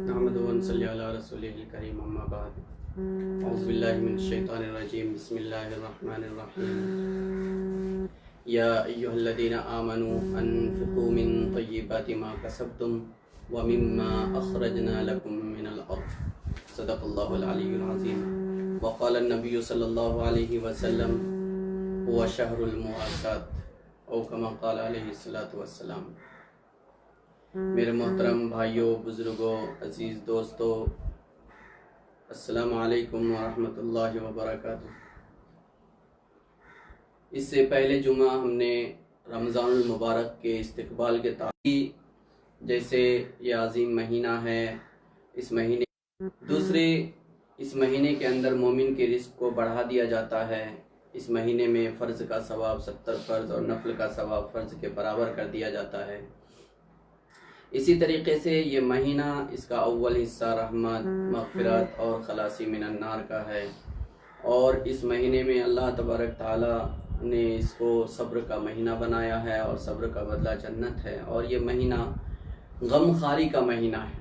نحمدہ ونصلی علی رسولہ الکریم اما بعد اعوذ باللہ من الشیطان الرجیم بسم اللہ الرحمن الرحیم یا ایہا الذین آمنوا انفقوا من طیبات ما کسبتم ومما اخرجنا لکم من الارض صدق اللہ العلی العظیم وقال النبی صلی اللہ علیہ وسلم هو شہر المواسات او کما قال علیہ الصلاۃ والسلام۔ میرے محترم بھائیوں، بزرگوں، عزیز دوستوں، السلام علیکم ورحمۃ اللہ وبرکاتہ۔ اس سے پہلے جمعہ ہم نے رمضان المبارک کے استقبال کے تعلق جیسے یہ عظیم مہینہ ہے، اس مہینے کے اندر مومن کے رزق کو بڑھا دیا جاتا ہے۔ اس مہینے میں فرض کا ثواب 70 فرض اور نفل کا ثواب فرض کے برابر کر دیا جاتا ہے۔ اسی طریقے سے یہ مہینہ، اس کا اول حصہ رحمت، مغفرت اور خلاصی من النار کا ہے، اور اس مہینے میں اللہ تبارک تعالی نے اس کو صبر کا مہینہ بنایا ہے، اور صبر کا بدلہ جنت ہے، اور یہ مہینہ غمخواری کا مہینہ ہے۔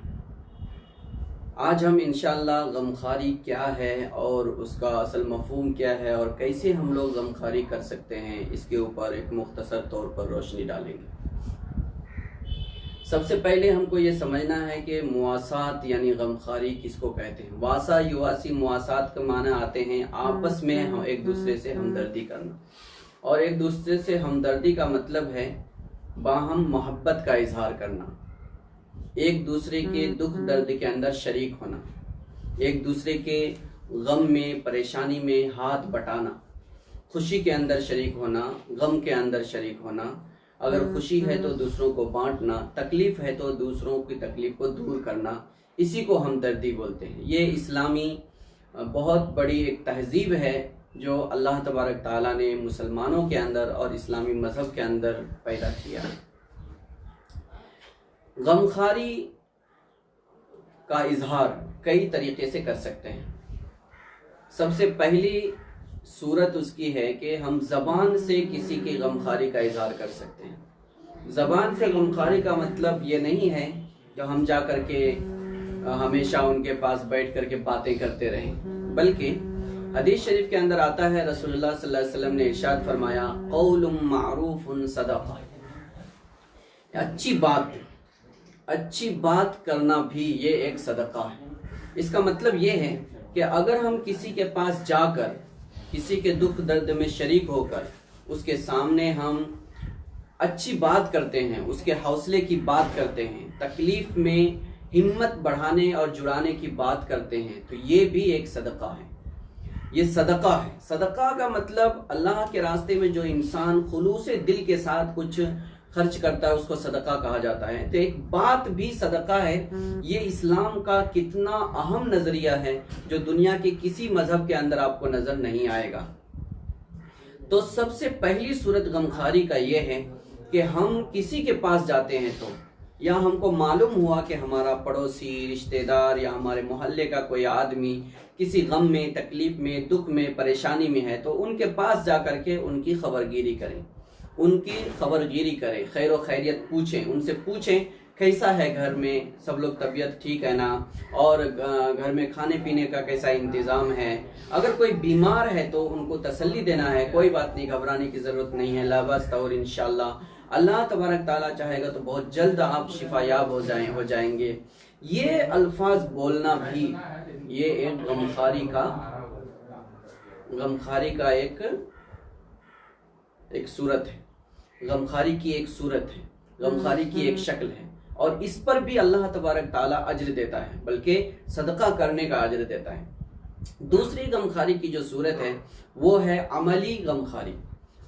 آج ہم انشاءاللہ غمخواری کیا ہے اور اس کا اصل مفہوم کیا ہے اور کیسے ہم لوگ غمخواری کر سکتے ہیں، اس کے اوپر ایک مختصر طور پر روشنی ڈالیں گے۔ سب سے پہلے ہم کو یہ سمجھنا ہے کہ مواسات یعنی غمخواری کس کو کہتے ہیں۔ واسا یواسی، مواسات کے معنی آتے ہیں آپس میں ایک دوسرے سے ہمدردی کرنا، اور ایک دوسرے سے ہمدردی کا مطلب ہے باہم محبت کا اظہار کرنا، ایک دوسرے کے دکھ درد کے اندر شریک ہونا، ایک دوسرے کے غم میں پریشانی میں ہاتھ بٹانا، خوشی کے اندر شریک ہونا، غم کے اندر شریک ہونا، اگر خوشی ہے تو دوسروں کو بانٹنا، تکلیف ہے تو دوسروں کی تکلیف کو دور کرنا، اسی کو ہمدردی بولتے ہیں۔ یہ اسلامی بہت بڑی ایک تہذیب ہے جو اللہ تبارک تعالیٰ نے مسلمانوں کے اندر اور اسلامی مذہب کے اندر پیدا کیا ہے۔ غمخواری کا اظہار کئی طریقے سے کر سکتے ہیں۔ سب سے پہلی صورت اس کی ہے کہ ہم زبان سے کسی کی غمخواری کا اظہار کر سکتے ہیں۔ زبان سے غمخواری کا مطلب یہ نہیں ہے کہ ہم جا کر کے ہمیشہ ان کے پاس بیٹھ کر کے باتیں کرتے رہیں، بلکہ حدیث شریف کے اندر آتا ہے، رسول اللہ صلی اللہ علیہ وسلم نے ارشاد فرمایا، قول معروف صدقہ، اچھی بات کرنا بھی یہ ایک صدقہ ہے۔ اس کا مطلب یہ ہے کہ اگر ہم کسی کے پاس جا کر کسی کے دکھ درد میں شریک ہو کر اس کے سامنے ہم اچھی بات کرتے ہیں، اس کے حوصلے کی بات کرتے ہیں، تکلیف میں ہمت بڑھانے اور جڑانے کی بات کرتے ہیں، تو یہ بھی ایک صدقہ ہے۔ یہ صدقہ ہے۔ صدقہ کا مطلب اللہ کے راستے میں جو انسان خلوص دل کے ساتھ کچھ خرچ کرتا ہے اس کو صدقہ کہا جاتا ہے۔ تو ایک بات بھی صدقہ ہے۔ یہ اسلام کا کتنا اہم نظریہ ہے جو دنیا کے کسی مذہب کے اندر آپ کو نظر نہیں آئے گا۔ تو سب سے پہلی صورت غمخواری کا یہ ہے کہ ہم کسی کے پاس جاتے ہیں تو، یا ہم کو معلوم ہوا کہ ہمارا پڑوسی، رشتہ دار یا ہمارے محلے کا کوئی آدمی کسی غم میں، تکلیف میں، دکھ میں، پریشانی میں ہے، تو ان کے پاس جا کر کے ان کی خبرگیری کریں، خیر و خیریت پوچھیں، ان سے پوچھیں کیسا ہے گھر میں، سب لوگ طبیعت ٹھیک ہے نا، اور گھر میں کھانے پینے کا کیسا انتظام ہے۔ اگر کوئی بیمار ہے تو ان کو تسلی دینا ہے، کوئی بات نہیں، گھبرانے کی ضرورت نہیں ہے، لا بأس، اور انشاءاللہ اللہ تبارک تعالیٰ چاہے گا تو بہت جلد آپ شفا یاب ہو جائیں گے۔ یہ الفاظ بولنا بھی یہ ایک غمخواری کا ایک صورت ہے، غمخواری کی ایک صورت ہے، غمخواری کی ایک شکل ہے، اور اس پر بھی اللہ تبارک تعالیٰ اجر دیتا ہے، بلکہ صدقہ کرنے کا اجر دیتا ہے۔ دوسری غمخواری کی جو صورت ہے وہ ہے عملی غمخواری۔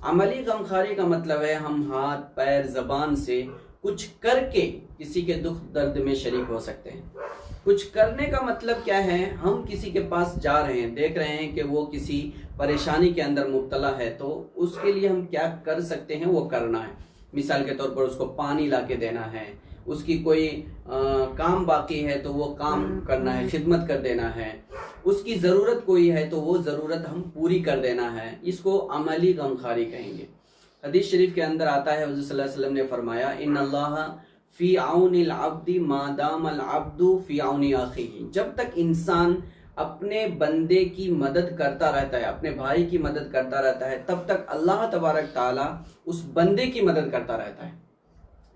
عملی غمخواری کا مطلب ہے ہم ہاتھ، پیر، زبان سے کچھ کر کے کسی کے دکھ درد میں شریک ہو سکتے ہیں۔ کچھ کرنے کا مطلب کیا ہے؟ ہم کسی کے پاس جا رہے ہیں، دیکھ رہے ہیں کہ وہ کسی پریشانی کے اندر مبتلا ہے، تو اس کے لیے ہم کیا کر سکتے ہیں وہ کرنا ہے۔ مثال کے طور پر اس کو پانی لا کے دینا ہے، اس کی کوئی کام باقی ہے تو وہ کام کرنا ہے، خدمت کر دینا ہے، اس کی ضرورت کوئی ہے تو وہ ضرورت ہم پوری کر دینا ہے۔ اس کو عملی غمخواری کہیں گے۔ حدیث شریف کے اندر آتا ہے حضور صلی اللہ علیہ وسلم نے فرمایا ان اللہ فی عون العبد ما دام العبد فی عون اخیہ، جب تک انسان اپنے بندے کی مدد کرتا رہتا ہے، اپنے بھائی کی مدد کرتا رہتا ہے، تب تک اللہ تبارک تعالی اس بندے کی مدد کرتا رہتا ہے۔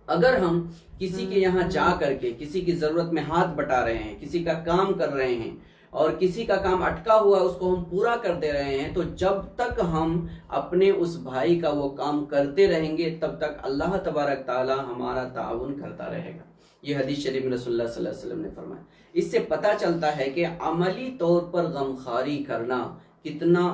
اگر ہم کسی کے یہاں جا کر کے کسی کی ضرورت میں ہاتھ بٹا رہے ہیں، کسی کا کام کر رہے ہیں اور کسی کا کام اٹکا ہوا اس کو ہم پورا کر دے رہے ہیں، تو جب تک ہم اپنے اس بھائی کا وہ کام کرتے رہیں گے تب تک اللہ تبارک تعالی ہمارا تعاون کرتا رہے گا۔ یہ حدیث شریف میں رسول اللہ صلی اللہ علیہ وسلم نے فرمایا۔ اس سے پتہ چلتا ہے کہ عملی طور پر غمخواری کرنا کتنا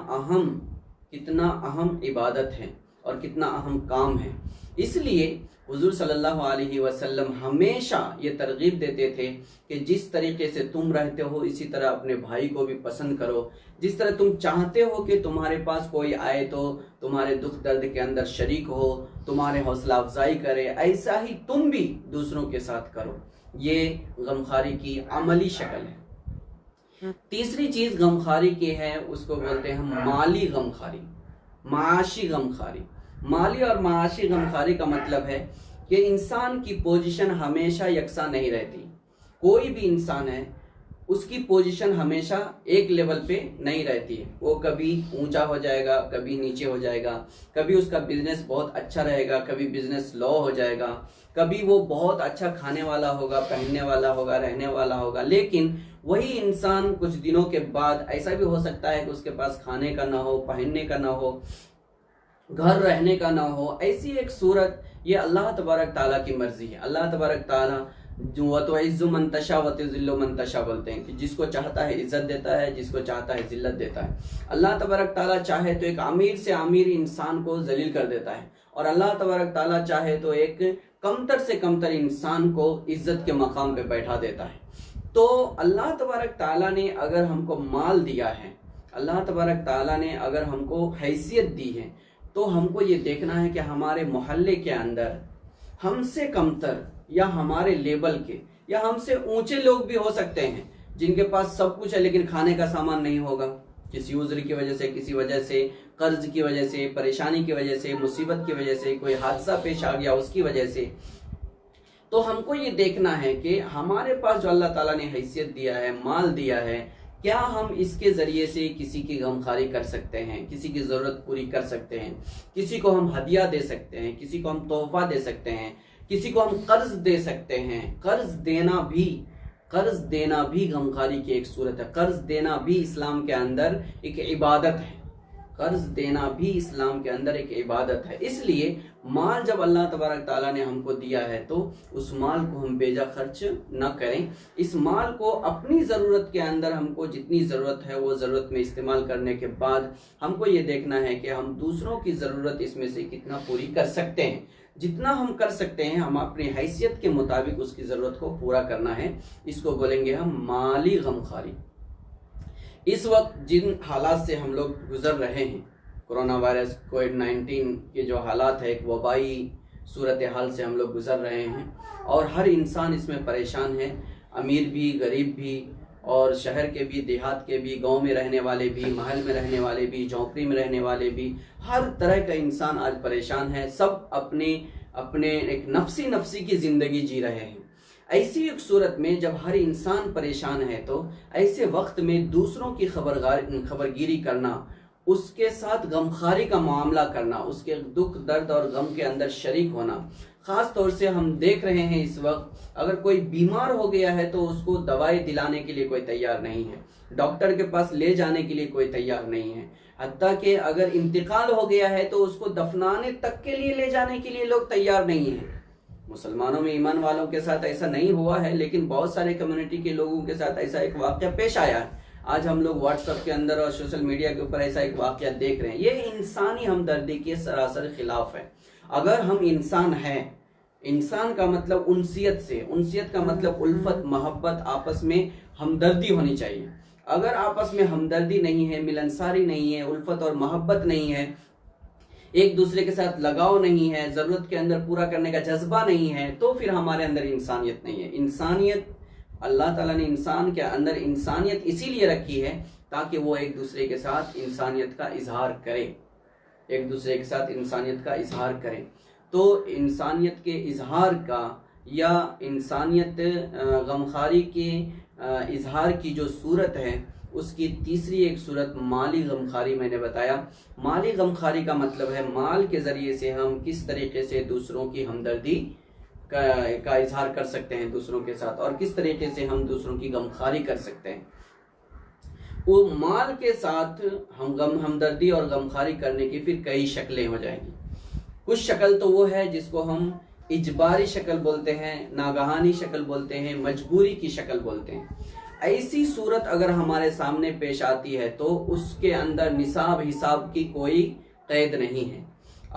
اہم عبادت ہے اور کتنا اہم کام ہے۔ اس لیے حضور صلی اللہ علیہ وسلم ہمیشہ یہ ترغیب دیتے تھے کہ جس طریقے سے تم رہتے ہو اسی طرح اپنے بھائی کو بھی پسند کرو، جس طرح تم چاہتے ہو کہ تمہارے پاس کوئی آئے تو تمہارے دکھ درد کے اندر شریک ہو، تمہارے حوصلہ افزائی کرے، ایسا ہی تم بھی دوسروں کے ساتھ کرو۔ یہ غمخواری کی عملی شکل ہے۔ تیسری چیز غمخواری کی ہے، اس کو بولتے ہیں مالی غمخواری، معاشی غمخواری۔ مالی اور معاشی غمخواری کا مطلب ہے کہ انسان کی پوزیشن ہمیشہ یکساں نہیں رہتی۔ کوئی بھی انسان ہے، اس کی پوزیشن ہمیشہ ایک لیول پہ نہیں رہتی ہے، وہ کبھی اونچا ہو جائے گا، کبھی نیچے ہو جائے گا، کبھی اس کا بزنس بہت اچھا رہے گا، کبھی بزنس لو ہو جائے گا، کبھی وہ بہت اچھا کھانے والا ہوگا، پہننے والا ہوگا، رہنے والا ہوگا، لیکن وہی انسان کچھ دنوں کے بعد ایسا بھی ہو سکتا ہے کہ اس کے پاس کھانے کا نہ ہو، پہننے کا نہ ہو، گھر رہنے کا نہ ہو۔ ایسی ایک صورت، یہ اللہ تبارک تعالیٰ کی مرضی ہے۔ اللہ تبارک تعالیٰ وَتُعِزُّ مَن تَشَاءُ وَتُذِلُّ مَن تَشَاء بولتے ہیں کہ جس کو چاہتا ہے عزت دیتا ہے، جس کو چاہتا ہے ذلت دیتا ہے۔ اللہ تبارک تعالیٰ چاہے تو ایک امیر سے امیر انسان کو ذلیل کر دیتا ہے، اور اللہ تبارک تعالیٰ چاہے تو ایک کمتر سے کمتر انسان کو عزت کے مقام پہ بیٹھا دیتا ہے۔ تو اللہ تبارک تعالیٰ نے اگر ہم کو مال دیا ہے، اللہ تبارک تعالیٰ نے اگر ہم کو حیثیت دی ہے، تو ہم کو یہ دیکھنا ہے کہ ہمارے محلے کے اندر ہم سے کمتر یا ہمارے لیول کے یا ہم سے اونچے لوگ بھی ہو سکتے ہیں جن کے پاس سب کچھ ہے لیکن کھانے کا سامان نہیں ہوگا، کسی عذر کی وجہ سے، کسی وجہ سے، قرض کی وجہ سے، پریشانی کی وجہ سے، مصیبت کی وجہ سے، کوئی حادثہ پیش آ گیا اس کی وجہ سے۔ تو ہم کو یہ دیکھنا ہے کہ ہمارے پاس جو اللہ تعالیٰ نے حیثیت دیا ہے، مال دیا ہے، کیا ہم اس کے ذریعے سے کسی کی غمخواری کر سکتے ہیں، کسی کی ضرورت پوری کر سکتے ہیں، کسی کو ہم ہدیہ دے سکتے ہیں، کسی کو ہم تحفہ دے سکتے ہیں، کسی کو ہم قرض دے سکتے ہیں۔ قرض دینا بھی غمخواری کی ایک صورت ہے۔ قرض دینا بھی اسلام کے اندر ایک عبادت ہے۔ قرض دینا بھی اسلام کے اندر ایک عبادت ہے۔ اس لیے مال جب اللہ تبارک تعالیٰ نے ہم کو دیا ہے تو اس مال کو ہم بیجا خرچ نہ کریں۔ اس مال کو اپنی ضرورت کے اندر ہم کو جتنی ضرورت ہے وہ ضرورت میں استعمال کرنے کے بعد ہم کو یہ دیکھنا ہے کہ ہم دوسروں کی ضرورت اس میں سے کتنا پوری کر سکتے ہیں۔ جتنا ہم کر سکتے ہیں ہم اپنی حیثیت کے مطابق اس کی ضرورت کو پورا کرنا ہے۔ اس کو بولیں گے ہم مالی غمخواری۔ اس وقت جن حالات سے ہم لوگ گزر رہے ہیں، کرونا وائرس، کووڈ-19 کے جو حالات ہے، ایک وبائی صورتحال سے ہم لوگ گزر رہے ہیں اور ہر انسان اس میں پریشان ہے، امیر بھی، غریب بھی، اور شہر کے بھی، دیہات کے بھی، گاؤں میں رہنے والے بھی، محل میں رہنے والے بھی، جھونپڑی میں رہنے والے بھی، ہر طرح کا انسان آج پریشان ہے۔ سب اپنے ایک نفسی کی زندگی جی رہے ہیں۔ ایسی ایک صورت میں جب ہر انسان پریشان ہے تو ایسے وقت میں دوسروں کی خبرگیری کرنا، اس کے ساتھ غمخواری کا معاملہ کرنا، اس کے دکھ درد اور غم کے اندر شریک ہونا، خاص طور سے ہم دیکھ رہے ہیں اس وقت اگر کوئی بیمار ہو گیا ہے تو اس کو دوائی دلانے کے لیے کوئی تیار نہیں ہے، ڈاکٹر کے پاس لے جانے کے لیے کوئی تیار نہیں ہے، حتیٰ کہ اگر انتقال ہو گیا ہے تو اس کو دفنانے تک کے لیے لے جانے کے لیے لوگ تیار نہیں ہیں۔ مسلمانوں میں ایمان والوں کے ساتھ ایسا نہیں ہوا ہے، لیکن بہت سارے کمیونٹی کے لوگوں کے ساتھ ایسا ایک واقعہ پیش آیا ہے۔ آج ہم لوگ واٹس ایپ کے اندر اور سوشل میڈیا کے اوپر ایسا ایک واقعہ دیکھ رہے ہیں۔ یہ انسانی ہمدردی کے سراسر خلاف ہے۔ اگر ہم انسان ہیں، انسان کا مطلب انسیت سے، انسیت کا مطلب الفت، محبت، آپس میں ہمدردی ہونی چاہیے۔ اگر آپس میں ہمدردی نہیں ہے، ملنساری نہیں ہے، الفت اور محبت نہیں ہے، ایک دوسرے کے ساتھ لگاؤ نہیں ہے، ضرورت کے اندر پورا کرنے کا جذبہ نہیں ہے، تو پھر ہمارے اندر انسانیت نہیں ہے۔ انسانیت، اللہ تعالیٰ نے انسان کے اندر انسانیت اسی لیے رکھی ہے تاکہ وہ ایک دوسرے کے ساتھ انسانیت کا اظہار کرے۔ ایک دوسرے کے ساتھ انسانیت کا اظہار کریں۔ تو انسانیت کے اظہار کا یا انسانیت غمخواری کے اظہار کی جو صورت ہے، اس کی تیسری ایک صورت مالی غمخواری میں نے بتایا۔ مالی غمخواری کا مطلب ہے مال کے ذریعے سے ہم کس طریقے سے دوسروں کی ہمدردی کا اظہار کر سکتے ہیں دوسروں کے ساتھ، اور کس طریقے سے ہم دوسروں کی غمخواری کر سکتے ہیں۔ وہ مال کے ساتھ ہمدردی اور غمخواری کرنے کی پھر کئی شکلیں ہو جائیں گی۔ کچھ شکل تو وہ ہے جس کو ہم اجباری شکل بولتے ہیں، ناگہانی شکل بولتے ہیں، مجبوری کی شکل بولتے ہیں۔ ایسی صورت اگر ہمارے سامنے پیش آتی ہے تو اس کے اندر نصاب حساب کی کوئی قید نہیں ہے۔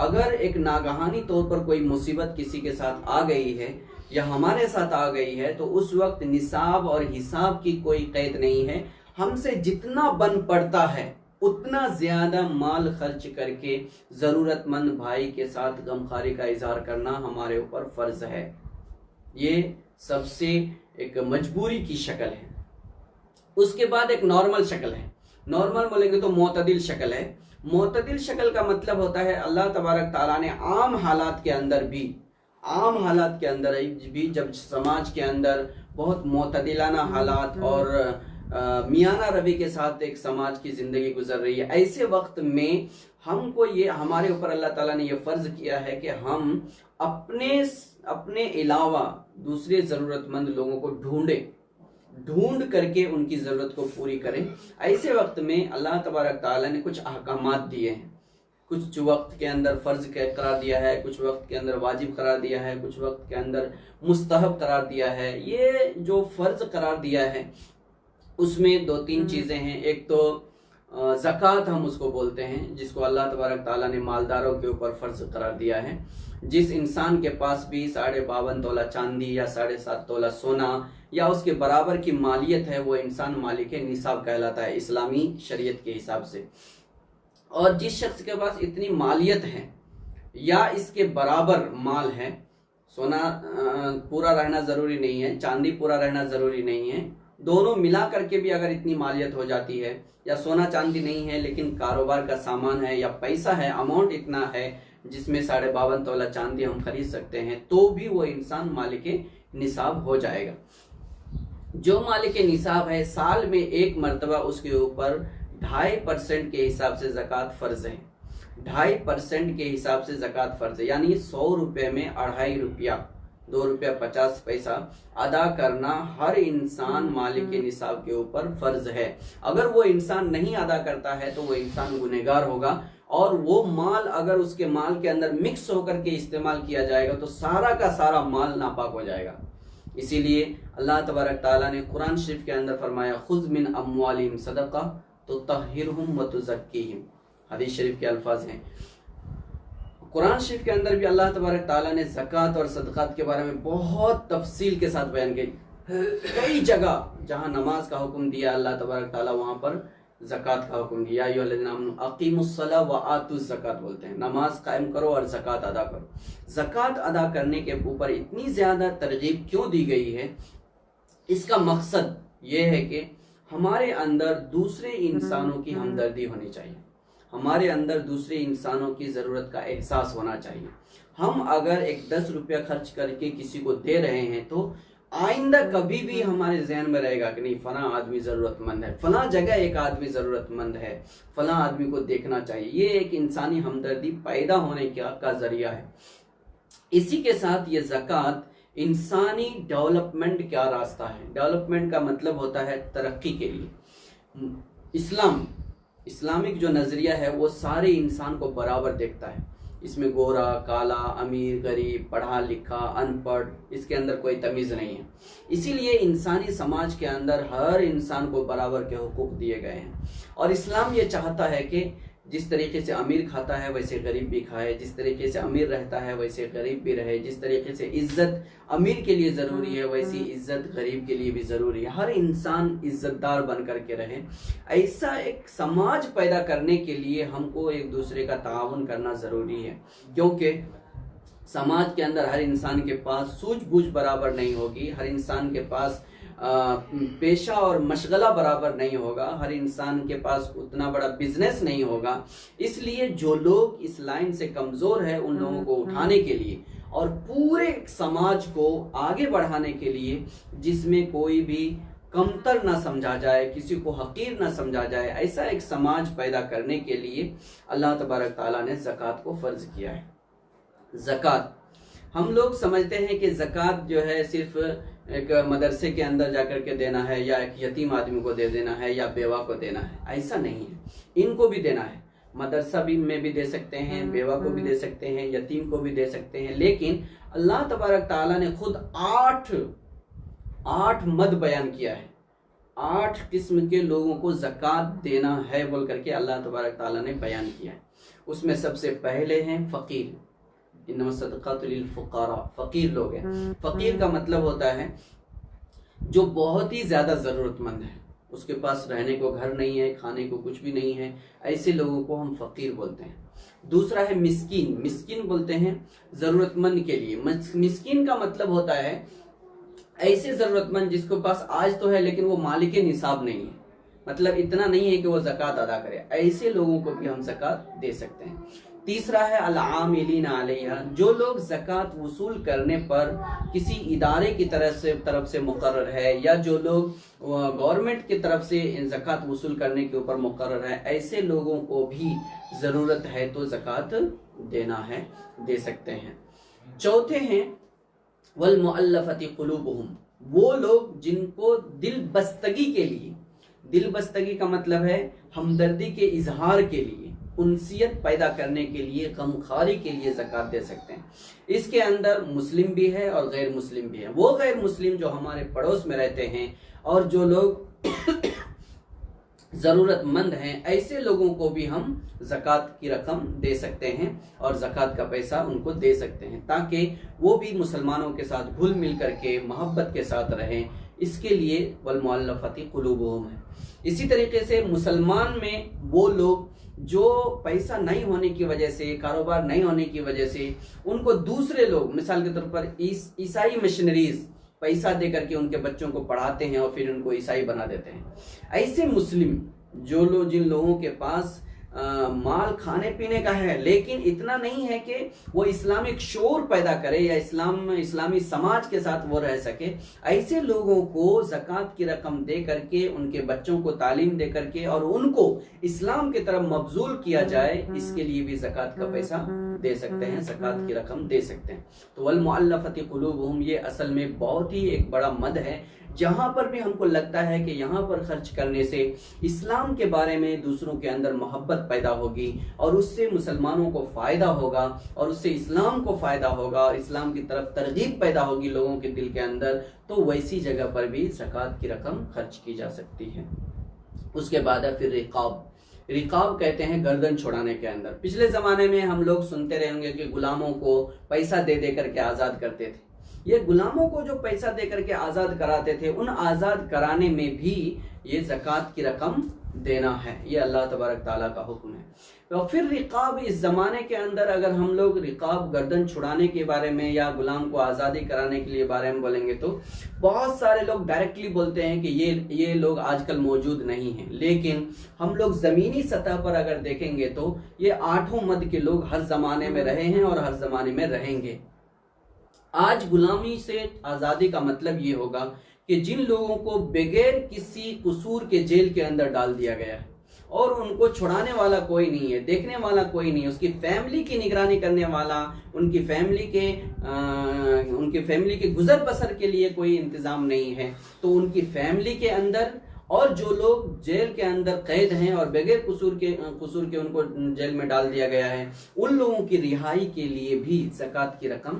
اگر ایک ناگہانی طور پر کوئی مصیبت کسی کے ساتھ آ گئی ہے یا ہمارے ساتھ آ گئی ہے تو اس وقت نصاب اور حساب کی کوئی قید نہیں ہے۔ ہم سے جتنا بن پڑتا ہے اتنا زیادہ مال خرچ کر کے ضرورت مند بھائی کے ساتھ غمخواری کا اظہار کرنا ہمارے اوپر فرض ہے۔ یہ سب سے ایک مجبوری کی شکل ہے۔ اس کے بعد ایک نارمل شکل ہے۔ نارمل بولیں گے تو معتدل شکل ہے۔ معتدل شکل کا مطلب ہوتا ہے اللہ تبارک تعالیٰ نے عام حالات کے اندر بھی جب سماج کے اندر بہت معتدلانہ حالات اور میانہ روی کے ساتھ ایک سماج کی زندگی گزر رہی ہے، ایسے وقت میں ہم کو ہمارے اوپر اللہ تعالیٰ نے یہ فرض کیا ہے کہ ہم اپنے علاوہ دوسرے ضرورت مند لوگوں کو ڈھونڈ کر کے ان کی ضرورت کو پوری کریں۔ ایسے وقت میں اللہ تبارک تعالیٰ نے کچھ احکامات دیے ہیں، کچھ وقت کے اندر فرض قرار دیا ہے، کچھ وقت کے اندر واجب قرار دیا ہے، کچھ وقت کے اندر مستحب قرار دیا ہے۔ یہ جو فرض قرار دیا ہے اس میں دو تین چیزیں ہیں۔ ایک تو زکوٰۃ ہم اس کو بولتے ہیں، جس کو اللہ تبارک تعالیٰ نے مالداروں کے اوپر فرض قرار دیا ہے۔ جس انسان کے پاس بھی 52.5 تولہ چاندی یا 7.5 تولہ سونا یا اس کے برابر کی مالیت ہے، وہ انسان مالک نصاب کہلاتا ہے اسلامی شریعت کے حساب سے۔ اور جس شخص کے پاس اتنی مالیت ہے یا اس کے برابر مال ہے، سونا پورا رہنا ضروری نہیں ہے، چاندی پورا رہنا ضروری نہیں ہے، دونوں ملا کر کے بھی اگر اتنی مالیت ہو جاتی ہے، یا سونا چاندی نہیں ہے لیکن کاروبار کا سامان ہے یا پیسہ ہے، اماؤنٹ اتنا ہے جس میں 52.5 تولہ چاندی ہم خرید سکتے ہیں، تو بھی وہ انسان مالک نصاب ہو جائے گا۔ جو مالک نصاب ہے، سال میں ایک مرتبہ اس کے اوپر 2.5% کے حساب سے زکوٰۃ فرض ہے۔ 2.5% کے حساب سے زکوٰۃ فرض ہے، یعنی 100 روپے میں 2.5 روپیہ، 2 روپیہ 50 پیسہ ادا کرنا ہر انسان مالک نصاب کے اوپر فرض ہے۔ اگر وہ انسان نہیں ادا کرتا ہے تو وہ انسان گنہگار ہوگا، اور وہ مال اگر اس کے مال کے اندر مکس ہو کر کے استعمال کیا جائے گا تو سارا کا سارا مال ناپاک ہو جائے گا۔ اسی لیے اللہ تبارک تعالیٰ نے قرآن شریف کے اندر فرمایا خذ من اموالہم صدقہ تطہرہم وتزکیہم، حدیث شریف کے الفاظ ہیں۔ قرآن شریف کے اندر بھی اللہ تبارک تعالیٰ نے زکوٰۃ اور صدقات کے بارے میں بہت تفصیل کے ساتھ بیان کی۔ کئی جگہ جہاں نماز کا حکم دیا اللہ تبارک تعالیٰ، وہاں پر زکوٰۃ کا حکم دیا۔ یا الذین آمنوا اقیموا الصلاۃ وآتوا الزکاۃ بولتے ہیں، نماز قائم کرو اور زکوٰۃ ادا کرو۔ زکوٰۃ ادا کرنے کے اوپر اتنی زیادہ ترغیب کیوں دی گئی ہے؟ اس کا مقصد یہ ہے کہ ہمارے اندر دوسرے انسانوں کی ہمدردی ہونی چاہیے، ہمارے اندر دوسرے انسانوں کی ضرورت کا احساس ہونا چاہیے۔ ہم اگر ایک 10 روپیہ خرچ کر کے کسی کو دے رہے ہیں تو آئندہ کبھی بھی ہمارے ذہن میں رہے گا کہ نہیں، فلاں آدمی ضرورت مند ہے، فلاں جگہ ایک آدمی ضرورت مند ہے، فلاں آدمی کو دیکھنا چاہیے۔ یہ ایک انسانی ہمدردی پیدا ہونے کا ذریعہ ہے۔ اسی کے ساتھ یہ زکوٰۃ انسانی ڈیولپمنٹ کا راستہ ہے۔ ڈیولپمنٹ کا مطلب ہوتا ہے ترقی کے لیے۔ اسلامک جو نظریہ ہے وہ سارے انسان کو برابر دیکھتا ہے۔ اس میں گورا، کالا، امیر، غریب، پڑھا لکھا، ان پڑھ، اس کے اندر کوئی تمیز نہیں ہے۔ اسی لیے انسانی سماج کے اندر ہر انسان کو برابر کے حقوق دیے گئے ہیں، اور اسلام یہ چاہتا ہے کہ جس طریقے سے امیر کھاتا ہے ویسے غریب بھی کھائے، جس طریقے سے امیر رہتا ہے ویسے غریب بھی رہے، جس طریقے سے عزت امیر کے لیے ضروری ہے ویسی عزت غریب کے لیے بھی ضروری ہے، ہر انسان عزت دار بن کر کے رہے۔ ایسا ایک سماج پیدا کرنے کے لیے ہم کو ایک دوسرے کا تعاون کرنا ضروری ہے، کیونکہ سماج کے اندر ہر انسان کے پاس سوجھ بوجھ برابر نہیں ہوگی، ہر انسان کے پاس پیشہ اور مشغلہ برابر نہیں ہوگا، ہر انسان کے پاس اتنا بڑا بزنس نہیں ہوگا۔ اس لیے جو لوگ اس لائن سے کمزور ہے ان لوگوں کو اٹھانے کے لیے اور پورے سماج کو آگے بڑھانے کے لیے، جس میں کوئی بھی کمتر نہ سمجھا جائے، کسی کو حقیر نہ سمجھا جائے، ایسا ایک سماج پیدا کرنے کے لیے اللہ تبارک تعالیٰ نے زکوٰۃ کو فرض کیا ہے۔ زکوٰۃ ہم لوگ سمجھتے ہیں کہ زکوٰۃ جو ہے صرف ایک مدرسے کے اندر جا کر کے دینا ہے، یا ایک یتیم آدمی کو دے دینا ہے، یا بیوہ کو دینا ہے۔ ایسا نہیں ہے، ان کو بھی دینا ہے۔ مدرسہ بھی میں بھی دے سکتے ہیں، بیوہ کو بھی دے سکتے ہیں، یتیم کو بھی دے سکتے ہیں، لیکن اللہ تبارک تعالیٰ نے خود 8 مد بیان کیا ہے، 8 قسم کے لوگوں کو زکوٰۃ دینا ہے بول کر کے اللہ تبارک تعالیٰ نے بیان کیا ہے۔ اس میں سب سے پہلے ہیں فقیر، انما الصدقات للفقراء، فقیر لوگ ہیں۔ فقیر کا مطلب ہوتا ہے جو بہت ہی زیادہ ضرورت مند ہے، اس کے پاس رہنے کو گھر نہیں ہے، کھانے کو کچھ بھی نہیں ہے، ایسے لوگوں کو ہم فقیر بولتے ہیں۔ دوسرا ہے مسکین، مسکین بولتے ہیں ضرورت مند کے لیے۔ مسکین کا مطلب ہوتا ہے ایسے ضرورت مند جس کے پاس آج تو ہے لیکن وہ مالک نصاب نہیں ہے، مطلب اتنا نہیں ہے کہ وہ زکوٰۃ ادا کرے، ایسے لوگوں کو بھی ہم زکوٰۃ دے سکتے ہیں۔ تیسرا ہے العاملین علیہا، جو لوگ زکوٰۃ وصول کرنے پر کسی ادارے کی طرف سے مقرر ہے، یا جو لوگ گورنمنٹ کی طرف سے زکوٰۃ وصول کرنے کے اوپر مقرر ہے، ایسے لوگوں کو بھی ضرورت ہے تو زکوٰۃ دینا ہے، دے سکتے ہیں۔ چوتھے ہیں والمؤلفۃ قلوبہم، وہ لوگ جن کو دل بستگی کے لیے، دل بستگی کا مطلب ہے ہمدردی کے اظہار کے لیے، انسیت پیدا کرنے کے لیے، غمخواری کے لیے زکوٰۃ دے سکتے ہیں۔ اس کے اندر مسلم بھی ہے اور غیر مسلم بھی ہے۔ وہ غیر مسلم جو ہمارے پڑوس میں رہتے ہیں اور جو لوگ ضرورت مند ہیں، ایسے لوگوں کو بھی ہم زکوٰۃ کی رقم دے سکتے ہیں اور زکوٰۃ کا پیسہ ان کو دے سکتے ہیں، تاکہ وہ بھی مسلمانوں کے ساتھ گھل مل کر کے محبت کے ساتھ رہیں۔ اس کے لیے والمؤلفۃ قلوبہم ہے۔ اسی طریقے سے مسلمان میں وہ لوگ جو پیسہ نہیں ہونے کی وجہ سے، کاروبار نہیں ہونے کی وجہ سے، ان کو دوسرے لوگ، مثال کے طور پر عیسائی مشنریز پیسہ دے کر کے ان کے بچوں کو پڑھاتے ہیں اور پھر ان کو عیسائی بنا دیتے ہیں، ایسے مسلم جو لوگ، جن لوگوں کے پاس مال کھانے پینے کا ہے لیکن اتنا نہیں ہے کہ وہ اسلامک شعور پیدا کرے یا اسلامی سماج کے ساتھ وہ رہ سکے، ایسے لوگوں کو زکوٰۃ کی رقم دے کر کے، ان کے بچوں کو تعلیم دے کر کے اور ان کو اسلام کی طرف مبذول کیا جائے، اس کے لیے بھی زکوٰۃ کا پیسہ دے سکتے ہیں، زکوٰۃ کی رقم دے سکتے ہیں۔ تو والمؤلفۃ قلوبہم یہ اصل میں بہت ہی ایک بڑا مد ہے، جہاں پر بھی ہم کو لگتا ہے کہ یہاں پر خرچ کرنے سے اسلام کے بارے میں دوسروں کے اندر محبت پیدا ہوگی اور اس سے مسلمانوں کو فائدہ ہوگا اور اس سے اسلام کو فائدہ ہوگا اور اسلام کی طرف ترغیب پیدا ہوگی لوگوں کے دل کے اندر، تو ویسی جگہ پر بھی زکوٰۃ کی رقم خرچ کی جا سکتی ہے۔ اس کے بعد ہے پھر رقاب، رقاب کہتے ہیں گردن چھڑانے کے اندر۔ پچھلے زمانے میں ہم لوگ سنتے رہے ہوں گے کہ غلاموں کو پیسہ دے دے کر کے آزاد کرتے تھے۔ یہ غلاموں کو جو پیسہ دے کر کے آزاد کراتے تھے، ان آزاد کرانے میں بھی یہ زکوٰۃ کی رقم دینا ہے، یہ اللہ تبارک تعالیٰ کا حکم ہے۔ تو پھر رقاب، اس زمانے کے اندر اگر ہم لوگ رقاب، گردن چھڑانے کے بارے میں یا غلام کو آزادی کرانے کے لیے بارے میں بولیں گے تو بہت سارے لوگ ڈائریکٹلی بولتے ہیں کہ یہ لوگ آج کل موجود نہیں ہیں، لیکن ہم لوگ زمینی سطح پر اگر دیکھیں گے تو یہ 8 مد کے لوگ ہر زمانے میں رہے ہیں اور ہر زمانے میں رہیں گے۔ آج غلامی سے آزادی کا مطلب یہ ہوگا کہ جن لوگوں کو بغیر کسی قصور کے جیل کے اندر ڈال دیا گیا ہے اور ان کو چھڑانے والا کوئی نہیں ہے، دیکھنے والا کوئی نہیں ہے، اس کی فیملی کی نگرانی کرنے والا، ان کی فیملی کے گزر بسر کے لیے کوئی انتظام نہیں ہے، تو ان کی فیملی کے اندر اور جو لوگ جیل کے اندر قید ہیں اور بغیر قصور کے ان کو جیل میں ڈال دیا گیا ہے، ان لوگوں کی رہائی کے لیے بھی زکوٰۃ کی رقم